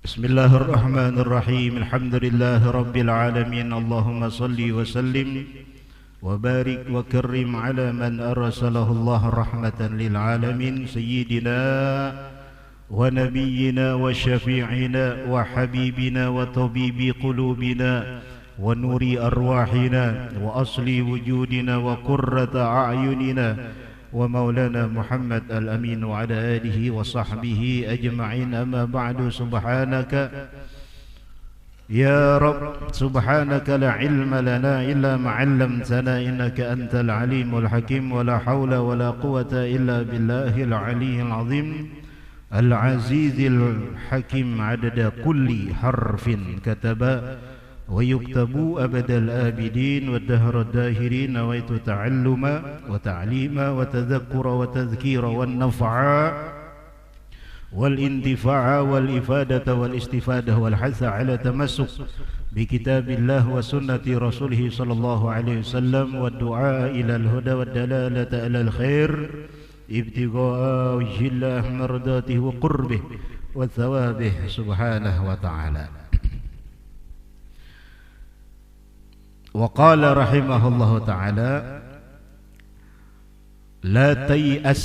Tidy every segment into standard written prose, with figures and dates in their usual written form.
Bismillahirrahmanirrahim. Alhamdulillahi rabbil alamin. Allahumma salli wa sallim wa barik wa karrim ala man arsalahu Allah rahmatan lil alamin, sayyidina wa nabiyyina wa syafi'ina wa habibina wa tabibi qulubina wa nuri arwahina wa asli wujudina wa qurrata a'yunina wa maulana Muhammad al-Amin wa ala alihi wa sahbihi ajma'in. Amma ba'du. Subhanaka ya Rabb, subhanaka la ilma lana illa ma 'allamtana innaka antal alimul hakim. Wa la hawla wa la quwwata illa billahil aliyyil azim al-azizil hakim. Adada kulli harfin kataba wa yuktabu abadal abidin wa dahra dahirin. Nawaitu ta'alluma wa ta'lima wa tadhakkura wa tadhkira wa naf'a wal intifa'a wal ifadata wal istifadah wal hatha ala tamassuk bi kitabillah wa sunnati rasulih sallallahu alaihi wasallam wa du'a ila al huda wa dalalata ala al khair ibtigha'a wajhillah mardatihi wa qurbih wa thawabih subhanahu wa ta'ala. Wa qala rahimahullahu ta'ala la tay'as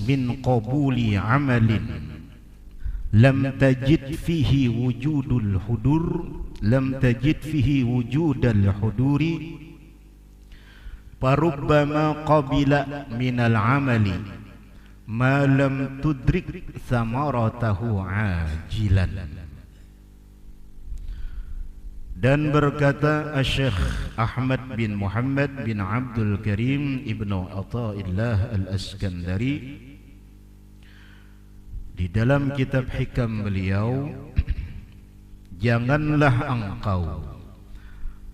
min qabuli amalin lam tajid fihi wujudul hudur, lam tajid fihi wujudal huduri farubbama qabila minal amali ma lam tudrik thamaratahu ajilan. Dan berkata Syekh Ahmad bin Muhammad bin Abdul Karim Ibnu Athaillah Al-Askandari di dalam kitab hikam beliau, janganlah engkau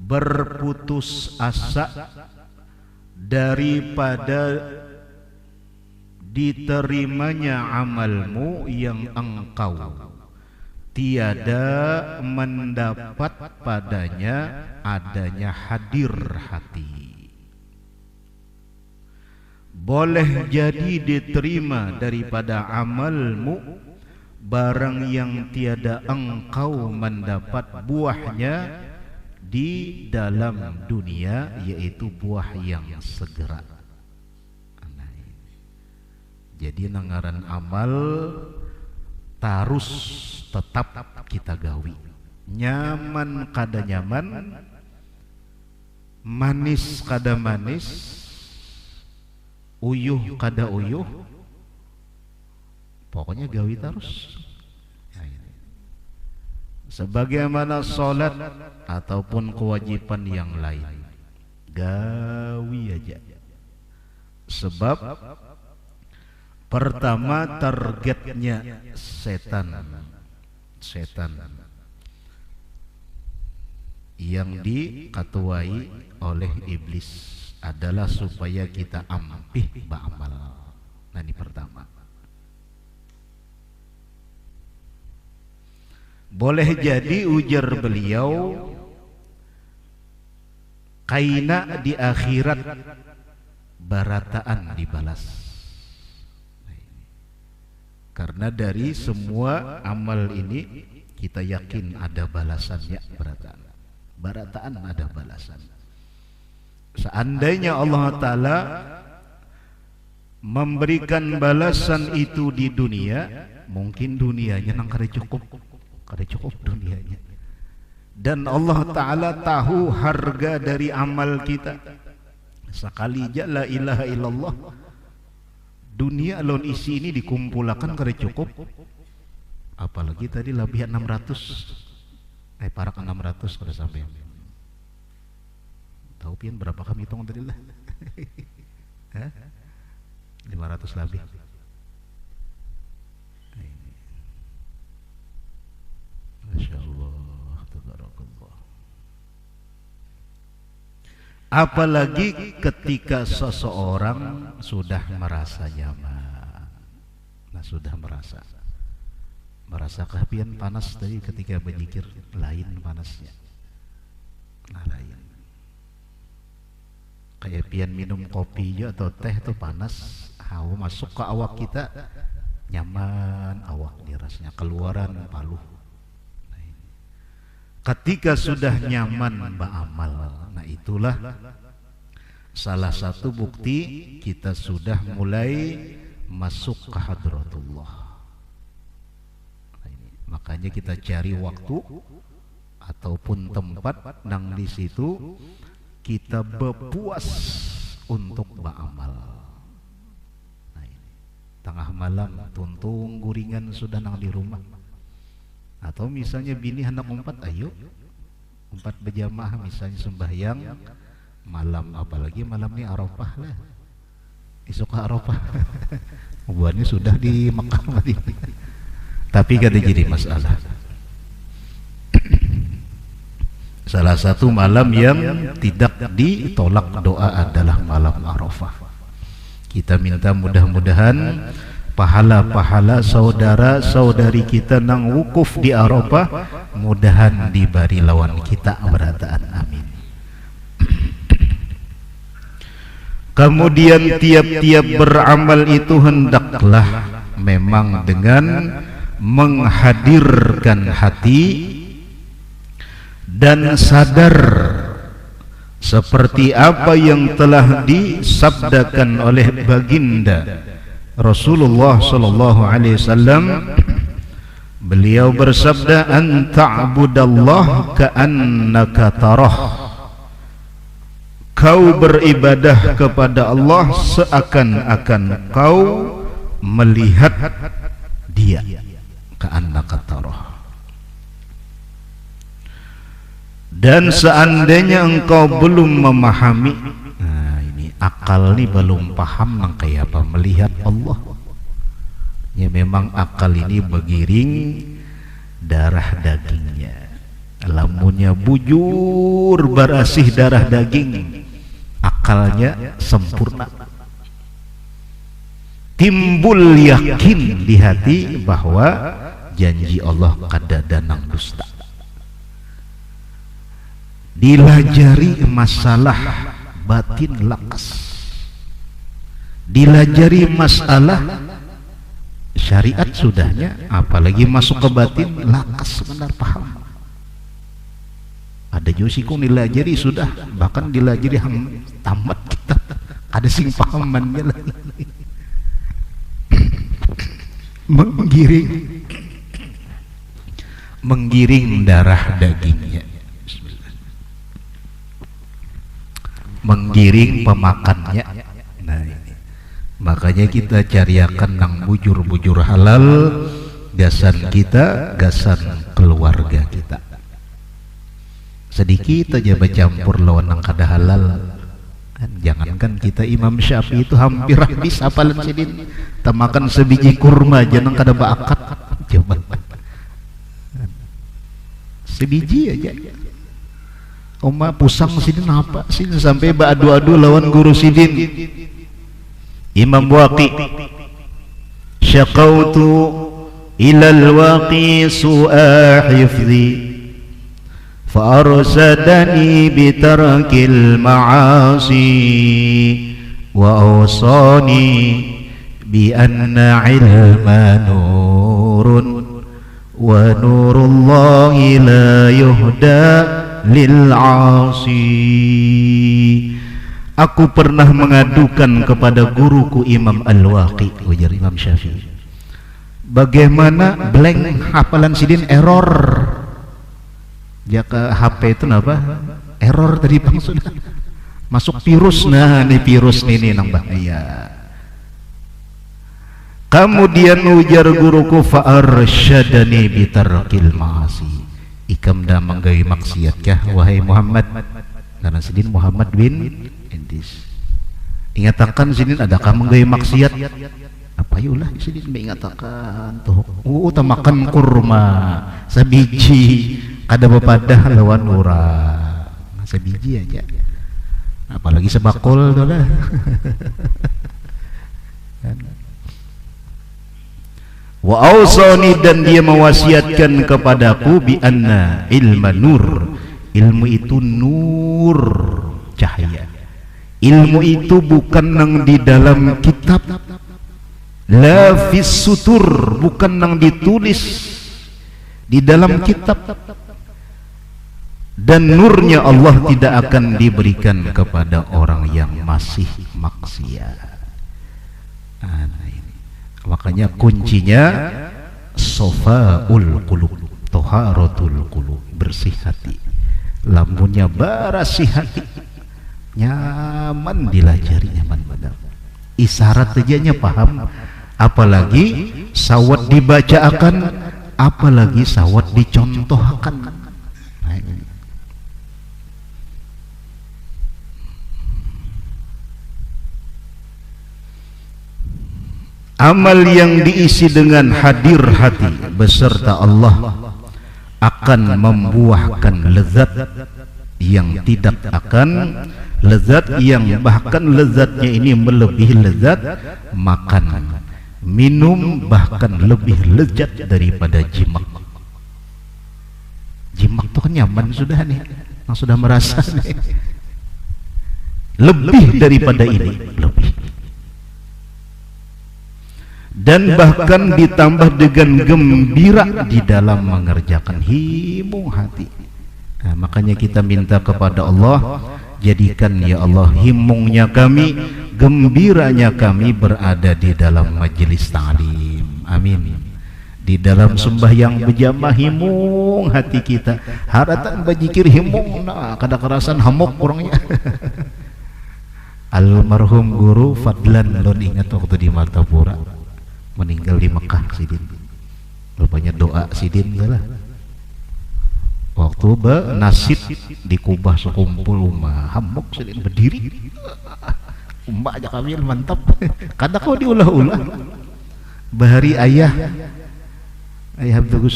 berputus asa daripada diterimanya amalmu yang engkau tiada mendapat padanya adanya hadir hati. Boleh jadi diterima daripada amalmu barang yang tiada engkau mendapat buahnya di dalam dunia, yaitu buah yang segera. Jadi nangaran amal tarus tetap kita gawi, nyaman kada nyaman, manis kada manis, uyuh kada uyuh, pokoknya gawi terus. Sebagaimana sholat ataupun kewajiban yang lain, gawi aja. Sebab pertama targetnya setan yang diketuai oleh iblis adalah supaya kita ampih ba'amal. Nah, ini pertama. Boleh jadi ujar beliau kaina di akhirat barataan dibalas. Karena dari semua amal ini kita yakin ada balasannya, barataan ada balasan. Seandainya Allah Ta'ala memberikan balasan itu di dunia, mungkin dunianya nang kada cukup dunianya. Dan Allah Ta'ala tahu harga dari amal kita. Sekali aja la ilaha illallah, dunia alon isi ini dikumpulkan kada cukup, apalagi tadi lebih 600 parak 600 kada sampai. Tahu pian berapa kami hitung tadi lah? 500 lebih. Masya Allah, tabarakallah. Apalagi ketika seseorang sudah merasa nyaman, sudah merasa kehapian panas tadi ketika berzikir, lain panasnya, lain. Kayak pian minum kopi atau teh itu panas, hawa masuk ke awak kita, nyaman awak, rasanya keluaran paluh ketika sudah nyaman beramal, nah itulah salah satu bukti kita sudah mulai masuk ke hadratullah. Nah, makanya kita cari waktu ataupun tempat nang di situ kita berpuas untuk beramal. Nah, ini tengah malam tuntung guringan sudah nang di rumah, atau misalnya bini hendak umpat, ayo umpat berjamaah misalnya sembahyang malam, apalagi malam ini Arafah lah, esok Arafah. Buatnya sudah di Mekah Madinah. Tapi kada jadi masalah. Salah satu malam yang tidak ditolak doa adalah malam Arafah. Kita minta mudah-mudahan pahala-pahala saudara-saudari kita nang wukuf di Arafah mudahan diberi lawan kita berataan, amin. Kemudian tiap-tiap beramal itu hendaklah memang dengan menghadirkan hati dan sadar seperti apa yang telah disabdakan oleh baginda Rasulullah sallallahu alaihi wasallam. Beliau bersabda, an ta'budallah ka'annaka tarah. Kau beribadah kepada Allah seakan-akan kau melihat Dia, ka'annaka tarah. Dan seandainya engkau belum memahami, nah ini akal ini belum paham nang kayak apa melihat Allah. Ya memang akal ini begiring darah dagingnya, lamunnya bujur berasih darah daging, akalnya sempurna. Timbul yakin di hati bahwa janji Allah kada danang dusta. Dilajari masalah batin lakas, dilajari masalah syariat sudahnya, apalagi masuk ke batin lakas benar paham. Ada josikung dilajari sudah, bahkan dilajari tamat kita, ada sing pahamannya lagi. Menggiring darah dagingnya, menggiring pemakannya. Nah ini makanya kita cariakan nang bujur-bujur halal, gasan kita, gasan keluarga kita. Sedikit aja bercampur lawan nang kada halal. Jangankan kita Imam Syafi'i itu hampir habis hafalan sidin, temakan sebiji kurma aja nang kada baakat. Coba sebiji aja. Oma pusang sidin apa sih sampai beradu-adu lawan guru sidin. Imam Waqi, syaqautu ilal waqi su'a hifzi fa arsadani bitarkil ma'asi wa awsani bi anna ilma nurun wa nurullahi la yuhda lil asi. Aku pernah mengadukan kepada guruku Imam Al-Waqi, ujar Imam Syafi'i, bagaimana blank hafalan sidin error. Jaka HP itu apa? Error tadi Bang sudah. Masuk virus, nah ini virus ini nang bahaya. Kemudian ujar guruku fa arsyadani bitarkil ma'asi. Ikam dah menggawi maksiat kah wahai Muhammad? Karena sidin Muhammad bin Indis. Ingatakan sidin adakah menggawi maksiat? Apa yulah sidin mengatakan tuh. Utamakan kurma sebiji kada bepadah lawan urang. Sebiji aja. Apalagi sebakul dolah. Wa ausani, dan dia mewasiatkan kepadaku bi anna ilma nur, ilmu itu nur, cahaya. Ilmu itu bukan nang di dalam kitab, la fis sutur, bukan nang ditulis di dalam kitab, dan nurnya Allah tidak akan diberikan kepada orang yang masih maksiat. Makanya kuncinya sofaul qulub, toharatul qulub, bersih hati. Lamunnya barasih hati, nyaman dilajari, nyaman benar. Isyarat saja paham, apalagi sawat dibaca akan, apalagi sawat dicontohkan. Nah, ini. Amal yang diisi dengan hadir hati beserta Allah akan membuahkan lezat yang tidak akan lezat, yang bahkan lezatnya ini melebihi lezat makan, minum, bahkan lebih lezat daripada jimat. Jimat itu kan nyaman sudah nih, yang sudah merasa nih. Lebih daripada ini, lebih. Dan bahkan ditambah dengan gembira di dalam mengerjakan, himung hati. Nah, makanya kita minta kepada Allah, jadikan ya Allah himungnya kami, gembiranya kami berada di dalam majelis ta'lim. Amin. Di dalam sembahyang berjamaah himung hati kita, haratan bajikir himung, nah kada kerasan hamuk kurangnya. Almarhum guru Fadlan, lo ingat waktu di Martapura, meninggal di Mekah Sidin, rupanya doa Sidin lah waktu nasid dikubah sekumpul umat hamuk Sidin berdiri umat aja kami mantap kata kau diulah-ulah bahari ayah Abdul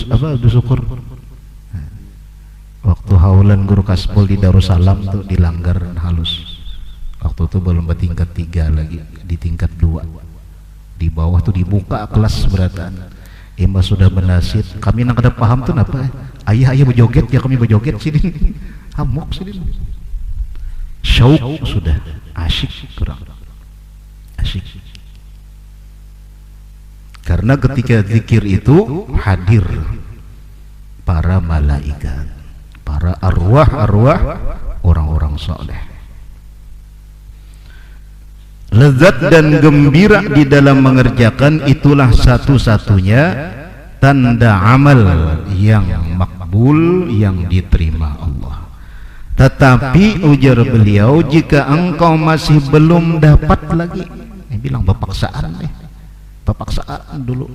Syukur waktu haulan guru Kaspol di Darussalam tuh dilanggar halus. Waktu itu belum tingkat 3 lagi, di tingkat 2 di bawah tuh dibuka kelas beratan. Imam sudah menasid, kami nang kada paham tuh apa? Ayah berjoget ya, kami berjoget sini. Hamuk sini. Syauk sudah asyik kurang. Asyik. Karena ketika zikir itu hadir para malaikat, para arwah-arwah orang-orang saleh. Lezat dan gembira di dalam mengerjakan itulah satu-satunya tanda amal yang makbul, yang diterima Allah. Tetapi ujar beliau, jika engkau masih belum dapat lagi, bilang bapaksaan bapaksaan dulu,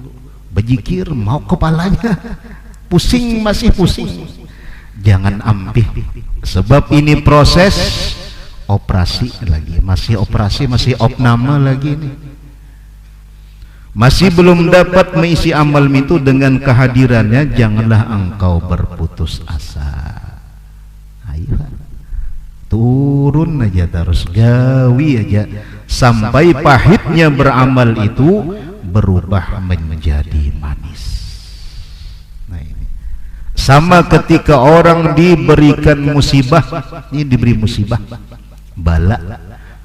bejikir mau kepalanya pusing, masih pusing, jangan ambil, sebab ini proses operasi lagi, masih operasi, masih opname lagi nih. Masih belum dapat mengisi amal itu dengan kehadirannya, janganlah engkau berputus asa. Ayo turun aja terus, gawi aja sampai pahitnya beramal itu berubah menjadi manis. Nah, ini sama ketika orang diberikan musibah, ini diberi musibah bala,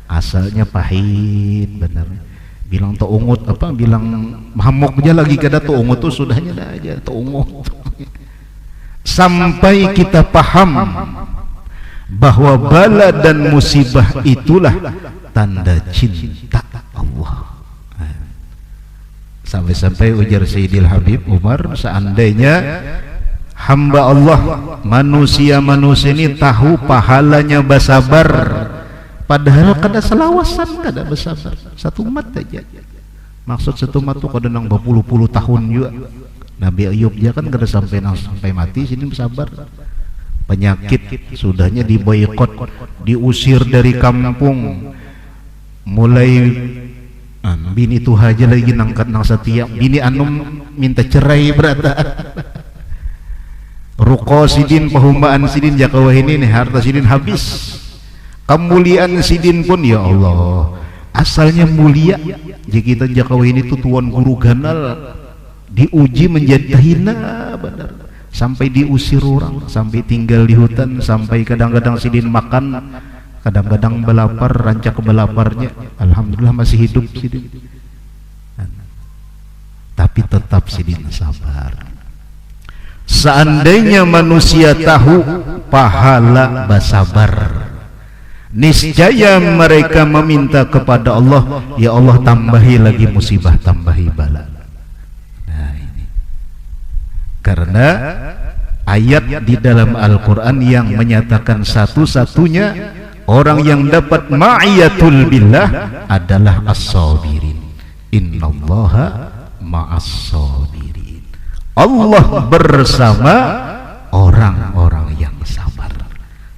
asalnya pahit benar, bilang to ungut apa, bilang hamok aja lagi kada to ungut tuh sudahnya dah aja to ungut. Sampai kita paham bahwa bala dan musibah itulah tanda cinta Allah. Sampai-sampai ujar Sayyidil Habib Umar, seandainya hamba Allah, manusia ini tahu pahalanya bersabar, padahal kada selawasan, kada bersabar satu umat aja. Maksud satu umat tuh kada nang berpuluh-puluh tahun juga. Nabi Ayub dia kan kada sampai mati, sini bersabar. Penyakit sudahnya diboikot, diusir dari kampung, mulai bini tuh aja lagi nangkat nang setia, bini anum minta cerai berata. Ruko Sidin, pahumbaan Sidin, jakawah ini nih, harta Sidin habis. Kemuliaan Sidin pun ya Allah, asalnya mulia. Jika kita jakawah ini tuh tuan guru ganal, diuji menjadi hina benar. Sampai diusir orang, sampai tinggal di hutan, sampai kadang-kadang Sidin makan, kadang-kadang belapar, rancak belaparnya. Alhamdulillah masih hidup Sidin. Tapi tetap Sidin sabar. Seandainya manusia tahu pahala basabar. Niscaya mereka meminta kepada Allah, ya Allah tambahi lagi musibah, tambahi bala. Nah ini karena ayat di dalam Al-Quran yang menyatakan satu-satunya orang yang dapat ma'iyatul billah adalah as-sabirin. Innallaha ma'as-sabirin. Allah bersama orang-orang yang sabar.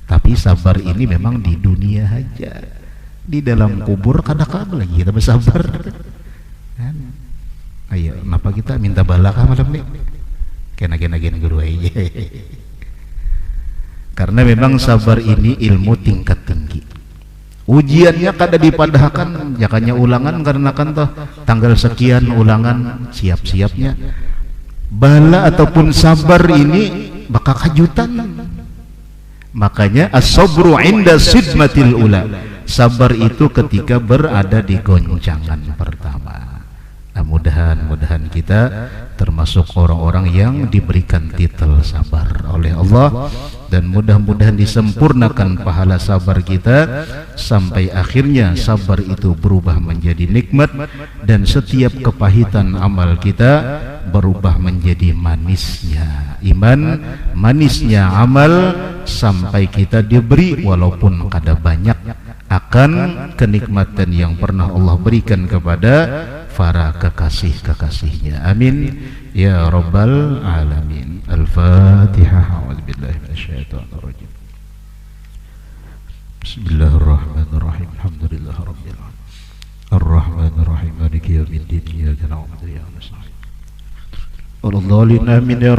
Tapi sabar ini memang di dunia aja. Di dalam kubur kadang-kadang lagi kita bersabar. Kan? Ayo, kenapa kita minta balakah malam nih? Kena guru aja. Karena memang sabar ini ilmu tingkat tinggi. Ujiannya kada dipadahkan, jakanya ulangan karena kan toh tanggal sekian ulangan siap-siapnya. Bala ataupun sabar ini bakal kajutan. Makanya as-sabru 'inda sidmatil ula. Sabar itu ketika berada di goncangan pertama. Nah, mudah-mudahan kita termasuk orang-orang yang diberikan titel sabar oleh Allah, dan mudah-mudahan disempurnakan pahala sabar kita sampai akhirnya sabar itu berubah menjadi nikmat, dan setiap kepahitan amal kita berubah menjadi manisnya iman, manisnya amal, sampai kita diberi walaupun kada banyak akan kenikmatan yang pernah Allah berikan kepada para kekasih-kekasihnya. Amin ya rabbal alamin. Al-Fatihah. A'udzubillahi minasyaitonirrajim. Bismillahirrahmanirrahim. Alhamdulillahirabbil alamin. Ar-Rahmanirrahim. Maliki yaumiddin. Iyyaka na'budu wa iyyaka nasta'in. Amin ya